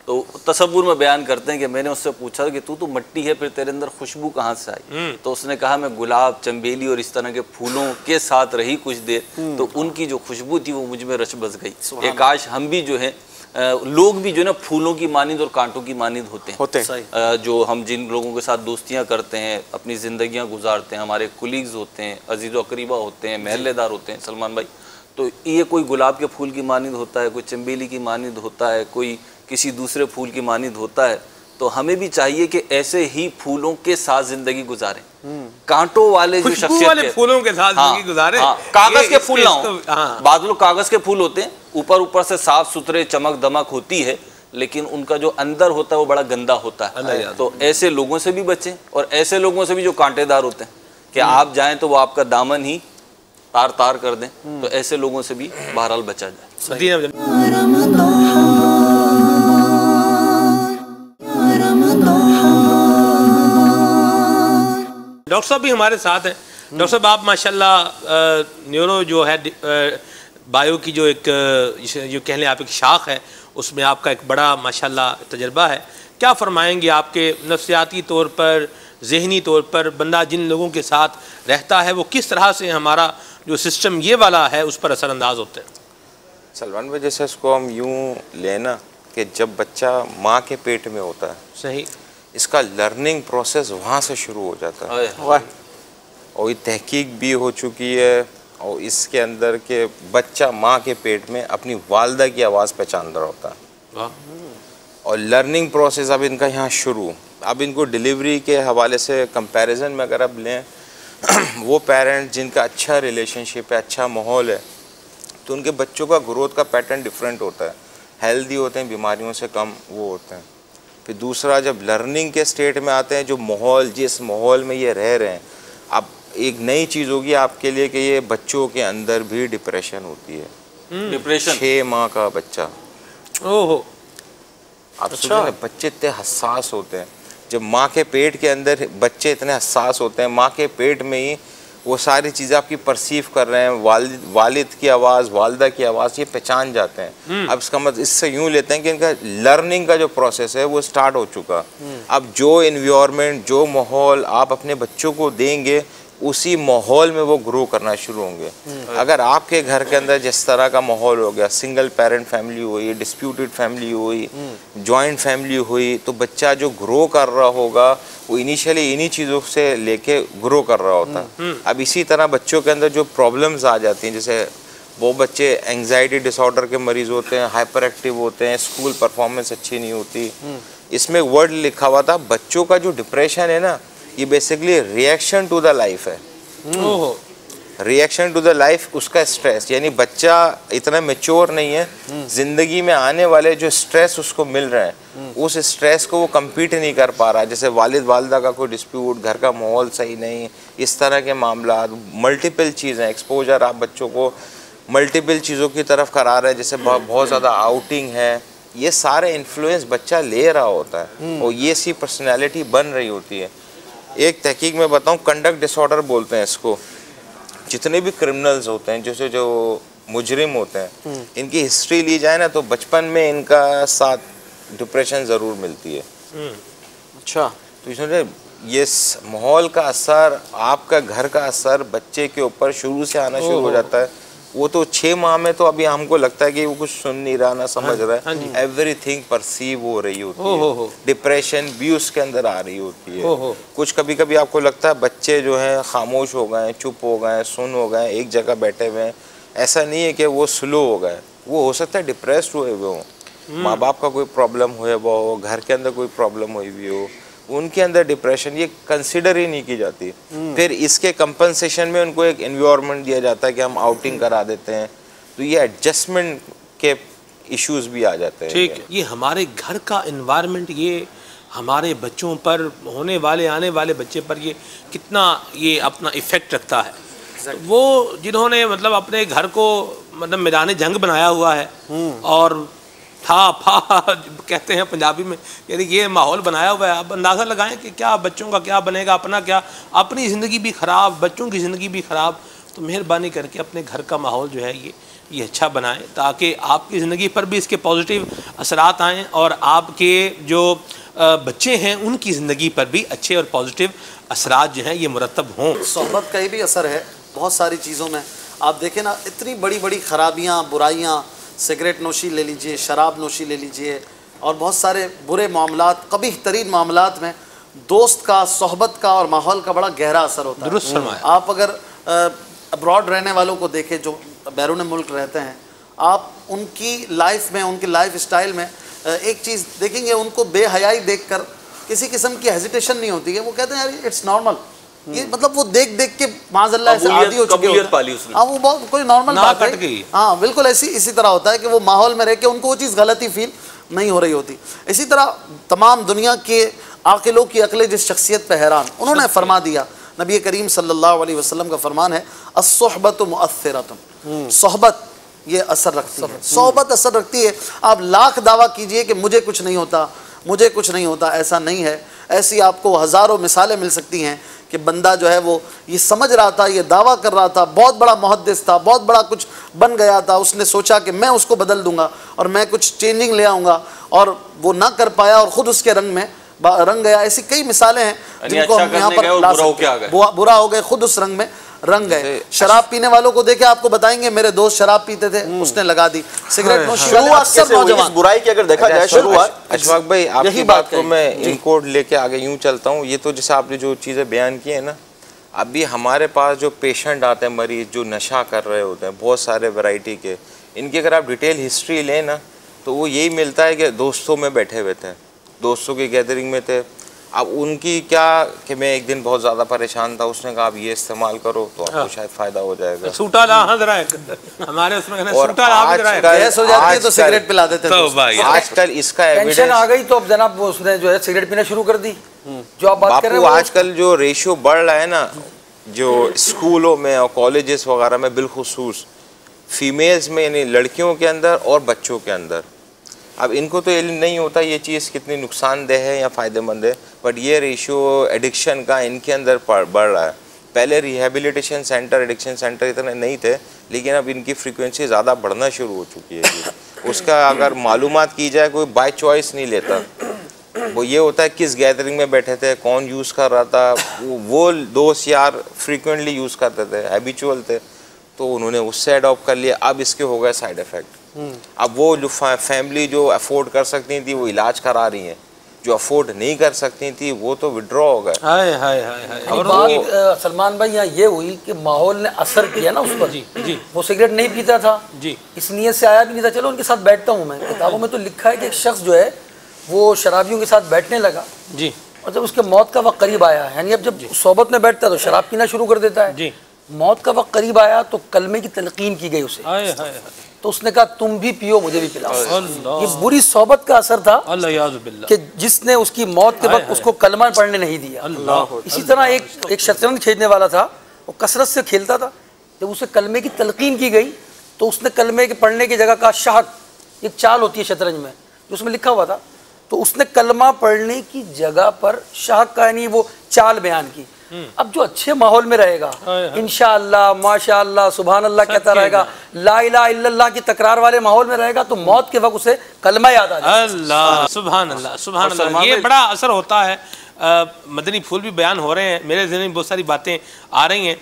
तो तसव्वुर में बयान करते हैं कि मैंने उससे पूछा कि तू तो मिट्टी है, फिर तेरे अंदर खुशबू कहाँ से आई? तो उसने कहा मैं गुलाब, चंबेली और इस तरह के फूलों के साथ रही कुछ देर, तो उनकी जो खुशबू थी वो मुझ में रच बस गई। काश हम भी जो है लोग भी जो है ना फूलों की मानिंद और कांटों की मानिंद होते हैं। जो हम जिन लोगों के साथ दोस्तियां करते हैं, अपनी ज़िंदगियां गुजारते हैं, हमारे कुलीग्स होते हैं, अजीज़ व करीबा होते हैं, महल्लेदार होते हैं सलमान भाई, तो ये कोई गुलाब के फूल की मानिंद होता है, कोई चंबेली की मानिंद होता है, कोई किसी दूसरे फूल की मानिंद होता है। तो हमें भी चाहिए कि ऐसे ही फूलों के साथ जिंदगी गुजारें, कांटों वाले जो शख्सियत वाले फूलों के साथ जिंदगी गुजारें। कागज के फूल ना हो, बाद लोग कागज के फूल होते हैं, ऊपर से साफ सुथरे चमक दमक होती है, लेकिन उनका जो अंदर होता है वो बड़ा गंदा होता है। तो ऐसे लोगों से भी बचें, और ऐसे लोगों से भी जो कांटेदार होते हैं कि आप जाएं तो वो आपका दामन ही तार तार कर दें, तो ऐसे लोगों से भी बहरहाल बचा जाए। डॉक्टर साहब भी हमारे साथ हैं। डॉक्टर साहब आप माशाल्लाह न्यूरो जो है बायो की जो एक जो कह लें आप एक शाख है, उसमें आपका एक बड़ा माशाल्लाह तजर्बा है। क्या फरमाएंगे आपके नफ्सियाती तौर पर, ज़हनी तौर पर बंदा जिन लोगों के साथ रहता है वो किस तरह से हमारा जो सिस्टम ये वाला है उस पर असरअंदाज होते हैं? सलमान भाई जैसे इसको हम यूँ लेना कि जब बच्चा माँ के पेट में होता है, सही, इसका लर्निंग प्रोसेस वहाँ से शुरू हो जाता है। और ये तहकीक भी हो चुकी है और इसके अंदर के बच्चा माँ के पेट में अपनी वालदा की आवाज़ पहचान रहा होता है। और लर्निंग प्रोसेस अब इनका यहाँ शुरू। अब इनको डिलीवरी के हवाले से कंपैरिजन में अगर आप लें वो पेरेंट जिनका अच्छा रिलेशनशिप है, अच्छा माहौल है, तो उनके बच्चों का ग्रोथ का पैटर्न डिफरेंट होता है, हेल्दी होते हैं, बीमारियों से कम वो होते हैं। फिर दूसरा जब लर्निंग के स्टेट में आते हैं, जो माहौल जिस माहौल में ये रह रहे हैं, अब एक नई चीज़ होगी आपके लिए कि ये बच्चों के अंदर भी डिप्रेशन होती है। डिप्रेशन 6 माह का बच्चा, ओहो, आप सोचो ना, बच्चे इतने हसास होते हैं। जब माँ के पेट के अंदर बच्चे इतने हसास होते हैं, माँ के पेट में ही वो सारी चीज़ें आपकी परसीव कर रहे हैं, वालिद की आवाज़, वालदा की आवाज़, ये पहचान जाते हैं। अब इसका मतलब इससे यूँ लेते हैं कि इनका लर्निंग का जो प्रोसेस है वो स्टार्ट हो चुका। अब जो इन्वायरमेंट, जो माहौल आप अपने बच्चों को देंगे, उसी माहौल में वो ग्रो करना शुरू होंगे। अगर आपके घर के अंदर जिस तरह का माहौल हो गया, सिंगल पेरेंट फैमिली हुई, डिस्प्यूटेड फैमिली हुई, जॉइंट फैमिली हुई, तो बच्चा जो ग्रो कर रहा होगा वो इनिशियली इन्हीं चीज़ों से लेके ग्रो कर रहा होता है। अब इसी तरह बच्चों के अंदर जो प्रॉब्लम्स आ जाती हैं, जैसे वो बच्चे एंग्जाइटी डिसऑर्डर के मरीज़ होते हैं, हाइपर एक्टिव होते हैं, स्कूल परफॉर्मेंस अच्छी नहीं होती। इसमें वर्ड लिखा हुआ था, बच्चों का जो डिप्रेशन है ना, ये basically reaction to the life है। रिएक्शन टू द लाइफ, उसका स्ट्रेस, यानी बच्चा इतना मैच्योर नहीं है, जिंदगी में आने वाले जो स्ट्रेस उसको मिल रहे हैं, उस स्ट्रेस को वो compete नहीं कर पा रहा। जैसे वालिद वालदा का कोई डिस्प्यूट, घर का माहौल सही नहीं, इस तरह के मामला, मल्टीपल चीज़ें, एक्सपोजर आप बच्चों को मल्टीपल चीज़ों की तरफ करा रहे हैं, जैसे बहुत ज़्यादा आउटिंग है, ये सारे इन्फ्लुएंस बच्चा ले रहा होता है और ये सी पर्सनैलिटी बन रही होती है। एक तहकीक में बताऊं, कंडक्ट डिसऑर्डर बोलते हैं इसको। जितने भी क्रिमिनल्स होते हैं, जैसे जो मुजरिम होते हैं, इनकी हिस्ट्री ली जाए ना, तो बचपन में इनका साथ डिप्रेशन ज़रूर मिलती है। अच्छा, तो इसमें ये माहौल का असर, आपका घर का असर बच्चे के ऊपर शुरू से आना शुरू हो जाता है। वो तो 6 माह में तो अभी हमको लगता है कि वो कुछ सुन नहीं रहा, ना समझ रहा है, एवरीथिंग परसीव हो रही होती है। डिप्रेशन भी उसके अंदर आ रही होती है। कुछ कभी कभी आपको लगता है बच्चे जो हैं खामोश हो गए, चुप हो गए, सुन हो गए, एक जगह बैठे हुए हैं। ऐसा नहीं है कि वो स्लो हो गए, वो हो सकता है डिप्रेस्ड हुए हुए हो, माँ बाप का कोई प्रॉब्लम हुआ हो, घर के अंदर कोई प्रॉब्लम हुई हुई हो, उनके अंदर डिप्रेशन, ये कंसिडर ही नहीं की जाती। फिर इसके कंपनसेशन में उनको एक एनवायरनमेंट दिया जाता है कि हम आउटिंग करा देते हैं, तो ये एडजस्टमेंट के इश्यूज भी आ जाते हैं। ठीक, ये हमारे घर का एनवायरनमेंट, ये हमारे बच्चों पर होने वाले, आने वाले बच्चे पर ये कितना ये अपना इफ़ेक्ट रखता है। तो वो जिन्होंने मतलब अपने घर को मतलब मैदान जंग बनाया हुआ है और था फा कहते हैं पंजाबी में, यानी ये माहौल बनाया हुआ है, अब अंदाज़ा लगाएं कि क्या बच्चों का क्या बनेगा, अपना क्या, अपनी ज़िंदगी भी ख़राब, बच्चों की ज़िंदगी भी ख़राब। तो मेहरबानी करके अपने घर का माहौल जो है ये अच्छा बनाएं, ताकि आपकी ज़िंदगी पर भी इसके पॉजिटिव असरात आएँ और आपके जो बच्चे हैं उनकी ज़िंदगी पर भी अच्छे और पॉजिटिव असरात जो हैं ये मुरतब हों। सोहबत का ही भी असर है बहुत सारी चीज़ों में। आप देखें ना, इतनी बड़ी बड़ी ख़राबियाँ, बुराइयाँ, सिगरेट नोशी ले लीजिए, शराब नोशी ले लीजिए, और बहुत सारे बुरे मामलात, कभी तरीन मामलात में दोस्त का, सोहबत का और माहौल का बड़ा गहरा असर होता है। दुरुस्त फरमाया। आप अगर अब्रॉड रहने वालों को देखें, जो बैरून मुल्क रहते हैं, आप उनकी लाइफ में, उनकी लाइफ स्टाइल में एक चीज़ देखेंगे, उनको बेहयाई देखकर किसी किस्म की हेजिटेशन नहीं होती है। वो कहते हैं यार इट्स नॉर्मल, ये मतलब वो देख देख के माज़अल्लाह ऐसे आदी हो चुके होते हैं। हाँ, वो बहुत कोई नॉर्मल बात है। हाँ बिल्कुल, इसी तरह होता है कि वो माहौल में रह के उनको वो चीज़ गलती फील नहीं हो रही होती। इसी तरह तमाम दुनिया के आकिलों की अक्लें जिस शख्सियत पे हैरान, उन्होंने फरमा दिया, नबी करीम सल्लल्लाहु अलैहि वसल्लम का फरमान है, अस्सुहबतु मुअस्सिरतुन, सोहबत ये असर रखती है, सोहबत असर रखती है। आप लाख दावा कीजिए कि मुझे कुछ नहीं होता, मुझे कुछ नहीं होता, ऐसा नहीं है। ऐसी आपको हज़ारों मिसालें मिल सकती हैं कि बंदा जो है वो ये समझ रहा था, ये दावा कर रहा था, बहुत बड़ा मुहद्दिस था, बहुत बड़ा कुछ बन गया था, उसने सोचा कि मैं उसको बदल दूंगा और मैं कुछ चेंजिंग ले आऊँगा, और वो ना कर पाया और ख़ुद उसके रंग में रंग गया। ऐसी कई मिसालें हैं जिनको हम यहाँ पर ला सकते हैं। बुरा हो गए, खुद उस रंग में रंग गए। शराब पीने वालों को देखे आपको बताएंगे, मेरे दोस्त शराब पीते थे, उसने लगा दी सिगरेट नोशी वाले अक्सर नौजवान। बुराई की अगर देखा जाए शुरुआत, अशफाक भाई आपकी बात को मैं इनकोड लेके आगे यूं चलता हूँ। ये तो जैसे आपने जो चीज़ें बयान की है ना, अभी हमारे पास जो पेशेंट आते हैं, मरीज जो नशा कर रहे होते हैं, बहुत सारे वैरायटी के, इनकी अगर आप डिटेल हिस्ट्री लें ना तो वो यही मिलता है कि दोस्तों में बैठे हुए थे, दोस्तों की गैदरिंग में थे। अब उनकी क्या कि मैं एक दिन बहुत ज़्यादा परेशान था, उसने कहा आप ये इस्तेमाल करो तो आपको शायद फ़ायदा हो जाएगा। सूटा ला हमारे उसमें गैस हो जाती है तो सिगरेट पिला देते हैं। आजकल इसका टेंशन आ गई तो अब जनाब उसने जो है सिगरेट पीना शुरू कर दी। जो आप बात कर रहे हैं आजकल जो रेशियो बढ़ रहा है ना, जो स्कूलों में और कॉलेजेस वगैरह में बिलखुसूस फीमेल्स में, यानी लड़कियों के अंदर और बच्चों के अंदर, अब इनको तो इल्म नहीं होता ये चीज़ कितनी नुकसानदेह है या फ़ायदेमंद है, बट ये रेशियो एडिक्शन का इनके अंदर बढ़ रहा है। पहले रिहेबिलिटेशन सेंटर, एडिक्शन सेंटर इतने नहीं थे, लेकिन अब इनकी फ्रीक्वेंसी ज़्यादा बढ़ना शुरू हो चुकी है। उसका अगर मालूमात की जाए, कोई बाय चॉइस नहीं लेता, वो ये होता है किस गैदरिंग में बैठे थे, कौन यूज़ कर रहा था, वो दोस्त यार फ्रीक्वेंटली यूज़ करते थे, हैबिचुअल थे, तो उन्होंने उससे अडॉप्ट कर लिया। अब इसके हो गए साइड इफ़ेक्ट। अब वो जो फैमिली जो अफोर्ड कर सकती थी वो इलाज करा रही हैं, जो अफोर्ड नहीं कर सकती थी वो तो विड्रॉ हो गए। और बात सलमान भाई यहाँ ये हुई कि माहौल ने असर किया ना उस पर। जी वो सिगरेट नहीं पीता था जी, इस नियत से आया भी नहीं था चलो उनके साथ बैठता हूँ मैं। किताबों में तो लिखा है कि एक शख्स जो है वो शराबियों के साथ बैठने लगा जी, और जब उसके मौत का वक्त करीब आया, यानी अब जब सोबत में बैठता है तो शराब पीना शुरू कर देता है जी। मौत का वक्त करीब आया तो कलमे की तलकीन की गई उसे, तो उसने कहा तुम भी पियो मुझे भी पिलाओ। ये बुरी सोबत का असर था कि जिसने उसकी मौत के वक्त उसको कलमा पढ़ने नहीं दिया। इसी तरह एक शतरंज खेलने वाला था, वो कसरत से खेलता था, जब उसे कलमे की तलकीन की गई तो उसने कलमे के पढ़ने की जगह कहा शहक, एक चाल होती है शतरंज में जो उसमें लिखा हुआ था, तो उसने कलमा पढ़ने की जगह पर शहक का यानी वो चाल बयान की। अब जो अच्छे माहौल में रहेगा इंशाअल्लाह माशाअल्लाह सुभान अल्लाह कहता रहेगा, ला इलाहा इल्लल्लाह की तकरार वाले माहौल में रहेगा तो मौत के वक्त उसे कलमा याद आ जाएगा। अल्लाह सुभान अल्लाह सुभान अल्लाह, ये बड़ा असर होता है। मदनी फूल भी बयान हो रहे हैं, मेरे ज़हन में बहुत सारी बातें आ रही हैं।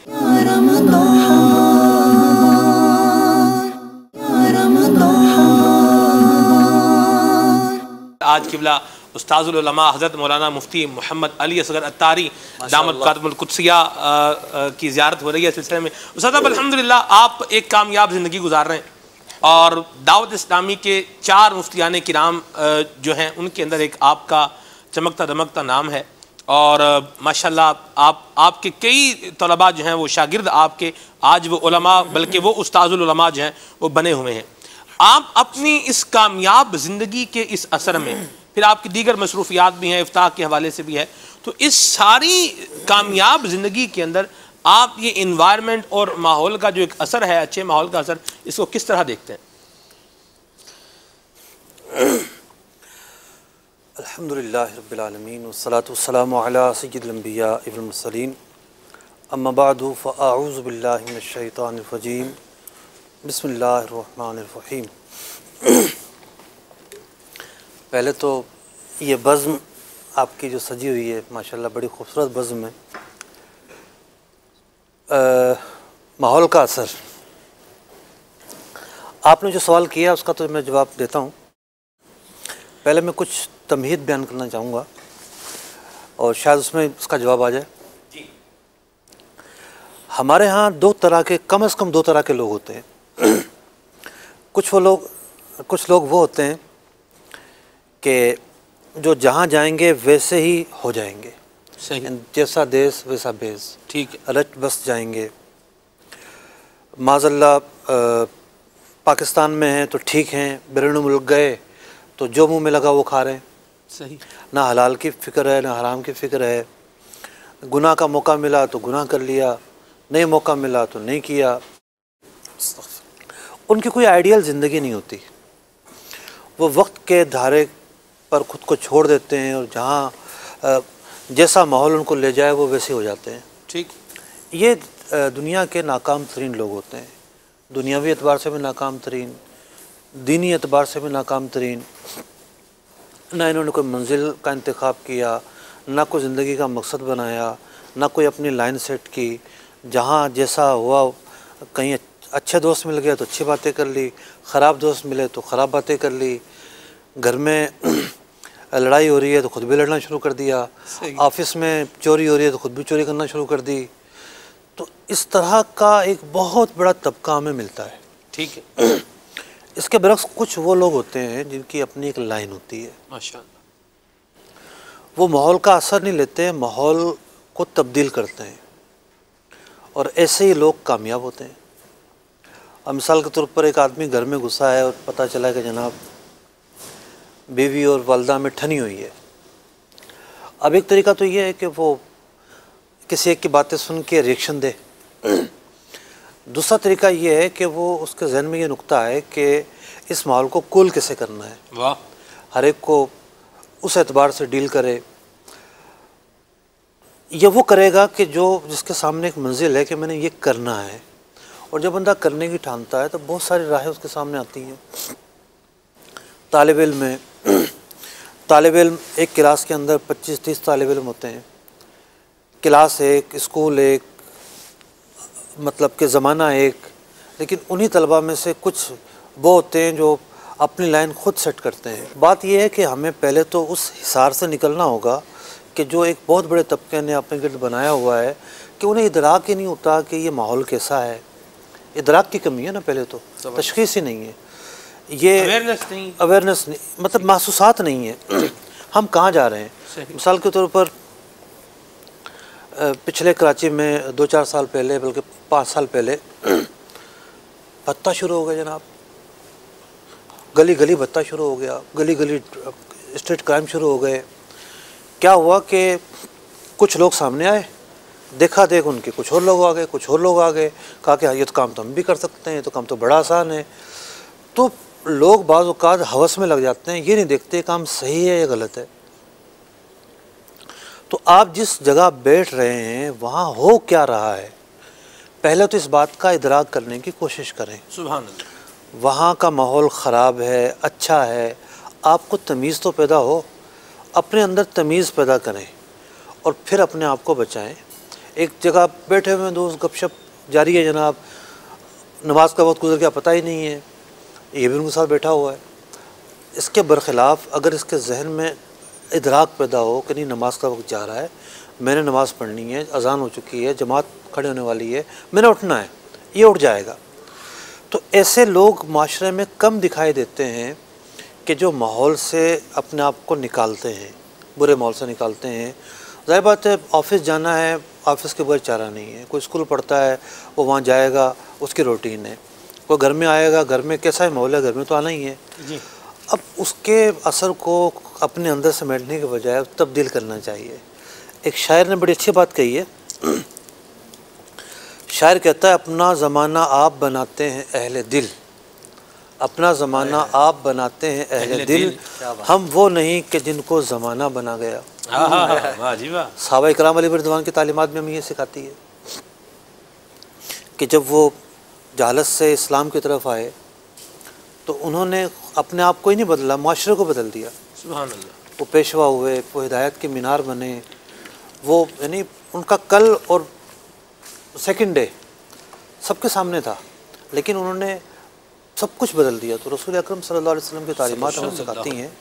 आज किबला उस्ताजुल उलमा हज़रत मौलाना मुफ्ती मोहम्मद अली असगर अत्तारी दामद क़ादमुल कुद्सिया की ज़ियारत हो रही है। इस सिलसिले में उस्ताद अल्हम्दुलिल्लाह आप एक कामयाब ज़िंदगी गुजार रहे हैं और दावत इस्लामी के 4 मुफ्तियान किराम जो हैं उनके अंदर एक आपका चमकता दमकता नाम है, और माशाल्लाह आपके कई तलबा जो हैं वो शागिर्द आपके आज वो उलमा बल्कि वो उस्ताजुल उलमा जो हैं वो बने हुए हैं। आप अपनी इस कामयाब ज़िंदगी के इस असर में, फिर आपकी दीगर मसरूफियात भी हैं, इफ्ताह के हवाले से भी है, तो इस सारी कामयाब ज़िंदगी के अंदर आप ये इन्वायरमेंट और माहौल का जो एक असर है, अच्छे माहौल का असर, इसको किस तरह देखते हैं? अल्हम्दुलिल्लाह रब्बिल आलमीन वस्सलातु वस्सलामु अला सय्यिदिल अंबिया वल मुरसलीन अम्मा बादु फ़अऊज़ु बिल्लाहि मिनश शैतानिर रजीम बिस्मिल्लाहिर रहमानिर रहीम। पहले तो ये बज़्म आपकी जो सजी हुई है माशाल्लाह बड़ी खूबसूरत बज़्म है। माहौल का असर, आपने जो सवाल किया उसका तो मैं जवाब देता हूँ। पहले मैं कुछ तमहीद बयान करना चाहूँगा और शायद उसमें उसका जवाब आ जाए। हमारे यहाँ कम से कम दो तरह के लोग होते हैं। कुछ लोग वो होते हैं कि जो जहाँ जाएंगे वैसे ही हो जाएंगे, जैसा देश वैसा बेस, ठीक है, रच बस जाएंगे। माज़अल्लाह पाकिस्तान में हैं तो ठीक हैं, बैरून मुल्क गए तो जो मुंह में लगा वो खा रहे हैं, सही, ना हलाल की फ़िक्र है ना हराम की फ़िक्र है। गुनाह का मौका मिला तो गुनाह कर लिया, नहीं मौका मिला तो नहीं किया। उनकी कोई आइडियल ज़िंदगी नहीं होती। वो वक्त के धारे पर ख़ुद को छोड़ देते हैं और जहाँ जैसा माहौल उनको ले जाए वो वैसे हो जाते हैं। ठीक। ये दुनिया के नाकाम तरीन लोग होते हैं, दुनियावी एतबार से भी नाकाम तरीन, दीनी एतबार से भी नाकाम तरीन। ना इन्होंने कोई मंजिल का इंतखाब किया, ना कोई ज़िंदगी का मकसद बनाया, ना कोई अपनी लाइन सेट की। जहाँ जैसा हुआ, कहीं अच्छे दोस्त मिल गए तो अच्छी बातें कर ली, ख़राब दोस्त मिले तो ख़राब बातें कर ली। घर में लड़ाई हो रही है तो ख़ुद भी लड़ना शुरू कर दिया, ऑफिस में चोरी हो रही है तो ख़ुद भी चोरी करना शुरू कर दी। तो इस तरह का एक बहुत बड़ा तबका हमें मिलता है। ठीक है। इसके बरक्स कुछ वो लोग होते हैं जिनकी अपनी एक लाइन होती है, माशाअल्लाह। वो माहौल का असर नहीं लेते हैं, माहौल को तब्दील करते हैं, और ऐसे ही लोग कामयाब होते हैं। अब मिसाल के तौर पर एक आदमी घर में घुसा है और पता चला कि जनाब बीवी और वालदा में ठनी हुई है। अब एक तरीका तो ये है कि वो किसी एक की बातें सुन के रिएक्शन दे। दूसरा तरीका ये है कि वो उसके जहन में ये नुक्ता है कि इस माहौल को कूल कैसे करना है, वाह, हर एक को उस एतबार से डील करे। ये वो करेगा कि जो जिसके सामने एक मंजिल है कि मैंने ये करना है, और जब बंदा करने की ठानता है तो बहुत सारी राहें उसके सामने आती हैं। तालिब इल्म एक क्लास के अंदर 25-30 तालिब इल्म होते हैं, क्लास एक, स्कूल एक, मतलब कि ज़माना एक, लेकिन उन्हीं तलबा में से कुछ वो होते हैं जो अपनी लाइन खुद सेट करते हैं। बात यह है कि हमें पहले तो उस हिसार से निकलना होगा कि जो एक बहुत बड़े तबके ने अपने गिर्द बनाया हुआ है कि उन्हें इदराक ही नहीं होता कि ये माहौल कैसा है। इदराक की कमी है ना, पहले तो तशख़ीस ही नहीं है, ये अवेयरनेस नहीं, मतलब महसूसात नहीं है हम कहाँ जा रहे हैं। मिसाल के तौर पर पिछले कराची में 2-4 साल पहले, बल्कि 5 साल पहले भत्ता शुरू हो गया जनाब, गली गली भत्ता शुरू हो गया, गली गली स्ट्रीट क्राइम शुरू हो गए। क्या हुआ कि कुछ लोग सामने आए, देखा देख उनके कुछ और लोग आ गए, कुछ और लोग आ गए, कहा कि ये तो काम तो हम भी कर सकते हैं, ये तो काम तो बड़ा आसान है। तो लोग बाज़ औक़ात हवस में लग जाते हैं, ये नहीं देखते काम सही है या गलत है। तो आप जिस जगह बैठ रहे हैं वहाँ हो क्या रहा है, पहले तो इस बात का इदराक करने की कोशिश करें। सुभान अल्लाह। वहाँ का माहौल ख़राब है, अच्छा है, आपको तमीज़ तो पैदा हो, अपने अंदर तमीज़ पैदा करें और फिर अपने आप को बचाएं। एक जगह बैठे हुए दोस्त गपशप जारी है जनाब, नमाज का वक्त गुजर गया पता ही नहीं है, ये भी उनके साथ बैठा हुआ है। इसके बरखिलाफ़ अगर इसके जहन में इदराक पैदा हो कि नहीं नमाज का वक्त जा रहा है, मैंने नमाज़ पढ़नी है, अजान हो चुकी है, जमात खड़े होने वाली है, मैंने उठना है, ये उठ जाएगा। तो ऐसे लोग माशरे में कम दिखाई देते हैं कि जो माहौल से अपने आप को निकालते हैं, बुरे माहौल से निकालते हैं। ज़ाहिर बात है ऑफ़िस जाना है, ऑफ़िस के बगैर चारा नहीं है। कोई स्कूल पढ़ता है वो वहाँ जाएगा, उसकी रूटीन है। कोई घर में आएगा, घर में कैसा है माहौल है, घर में तो आना ही है जी। अब उसके असर को अपने अंदर समेटने के बजाय तब्दील करना चाहिए। एक शायर ने बड़ी अच्छी बात कही है, शायर कहता है अपना ज़माना आप बनाते हैं अहले दिल, अपना ज़माना आप बनाते हैं अहले दिल, हम वो नहीं कि जिनको ज़माना बना गया। सहाबा इकराम अलैहिम रिज़वान की तालीमात में हमें ये सिखाती है कि जब वो जहालत से इस्लाम की तरफ आए तो उन्होंने अपने आप को ही नहीं बदला, माशरे को बदल दिया। सुभान अल्लाह। वो पेशवा हुए, वो हिदायत के मीनार बने, वो यानी उनका कल और सेकंड डे सबके सामने था, लेकिन उन्होंने सब कुछ बदल दिया। तो रसूल अकरम सल्लल्लाहु अलैहि वसल्लम की तालीमात हमें सिखाती हैं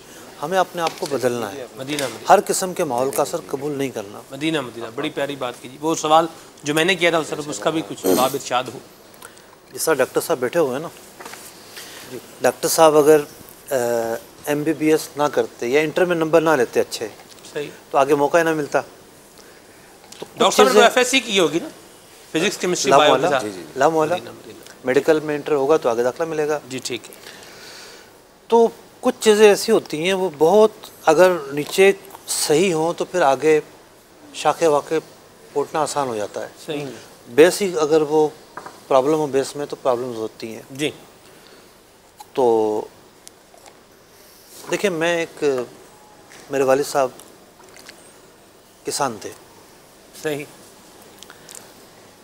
हमें अपने आप को बदलना है, मदीना हर किस्म के माहौल का असर कबूल नहीं करना। मदीना बड़ी प्यारी बात कीजिए। वो सवाल जो मैंने किया था सिर्फ उसका भी कुछ जवाब इरशाद हो। जिस तरह डॉक्टर साहब बैठे हुए हैं ना, डॉक्टर साहब अगर MBBS ना करते या इंटर में नंबर ना लेते अच्छे, सही, तो आगे मौका ही ना मिलता। तो डॉक्टर साहब ने FSC की होगी ना, फिजिक्स केमिस्ट्री बायो के साथ। लामोला मेडिकल में इंटर होगा तो आगे दाखिला मिलेगा जी। ठीक है। तो कुछ चीज़ें ऐसी होती हैं वो बहुत अगर नीचे सही हों तो फिर आगे शाखे वाक़े पोटना आसान हो जाता है। सही। बेस ही अगर वो प्रॉब्लम हो बेस में तो प्रॉब्लम्स होती हैं जी। तो देखिए मैं एक मेरे वालिद साहब किसान थे। सही।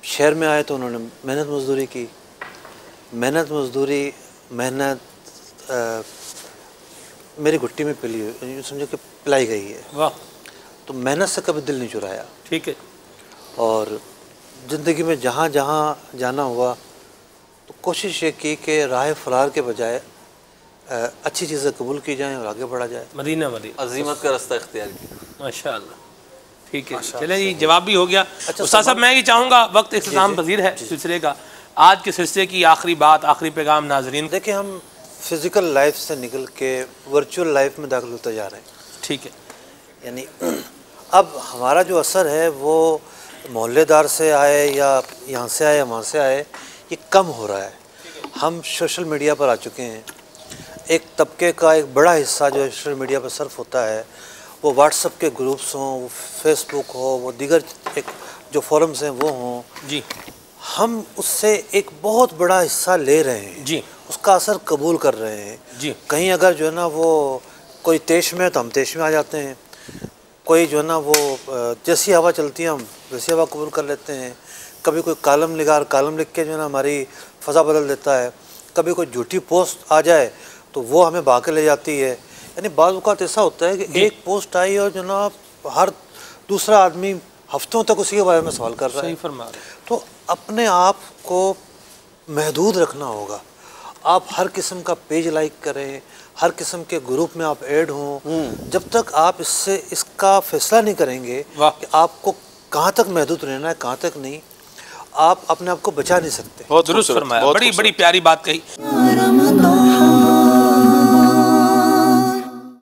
शहर में आए तो उन्होंने मेहनत मजदूरी की, मेहनत मेरी घुट्टी में पिली हुई, समझो कि पिलाई गई है। वाह। तो मेहनत से कभी दिल नहीं चुराया। ठीक है। और ज़िंदगी में जहाँ जहाँ जाना हुआ तो कोशिश ये की कि राह फरार के बजाय अच्छी चीज़ें कबूल की जाएं और आगे बढ़ा जाए। मदीना अजीमत का रास्ता इख्तियार किया। माशाअल्लाह। ठीक है, चले जी, जवाब भी हो गया। उस्ताद साहब, मैं ये चाहूँगा, वक्त इख्तिताम पजीर है सिलसिले का, आज के सिलसिले की आखिरी बात, आखिरी पैगाम नाजरीन। देखिए, हम फिज़िकल लाइफ से निकल के वर्चुअल लाइफ में दाखिल होते जा रहे हैं। ठीक है। यानी अब हमारा जो असर है वो मोहल्लेदार से आए या यहाँ से आए या वहाँ से आए, ये कम हो रहा है। हम सोशल मीडिया पर आ चुके हैं। एक तबके का एक बड़ा हिस्सा जो सोशल मीडिया पर सर्फ होता है, वो व्हाट्सएप के ग्रुप्स हों, वो फेसबुक हो, वो दीगर एक जो फोरम्स हैं वो हों जी, हम उससे एक बहुत बड़ा हिस्सा ले रहे हैं जी, उसका असर कबूल कर रहे हैं जी। कहीं अगर जो है ना वो कोई तेश में है तो हम तेश में आ जाते हैं, कोई जो है ना वो जैसी हवा चलती है हम वैसी हवा कबूल कर लेते हैं। कभी कोई कालम निगार कालम लिख के जो है ना हमारी फ़ज़ा बदल देता है, कभी कोई झूठी पोस्ट आ जाए तो वो हमें भाग के ले जाती है। यानी बाज़ औक़ात ऐसा होता है कि एक पोस्ट आई और जो ना हर दूसरा आदमी हफ्तों तक उसी के बारे में सवाल कर रहा है। सही फरमा रहे। तो अपने आप को महदूद रखना होगा। आप हर किस्म का पेज लाइक करें, हर किस्म के ग्रुप में आप ऐड हों, जब तक आप इसका फैसला नहीं करेंगे कि आपको कहाँ तक महदूद रहना है कहाँ तक नहीं, आप अपने आप को बचा नहीं सकते। बहुत दुरुस्त फरमाया, बड़ी बड़ी प्यारी बात कही।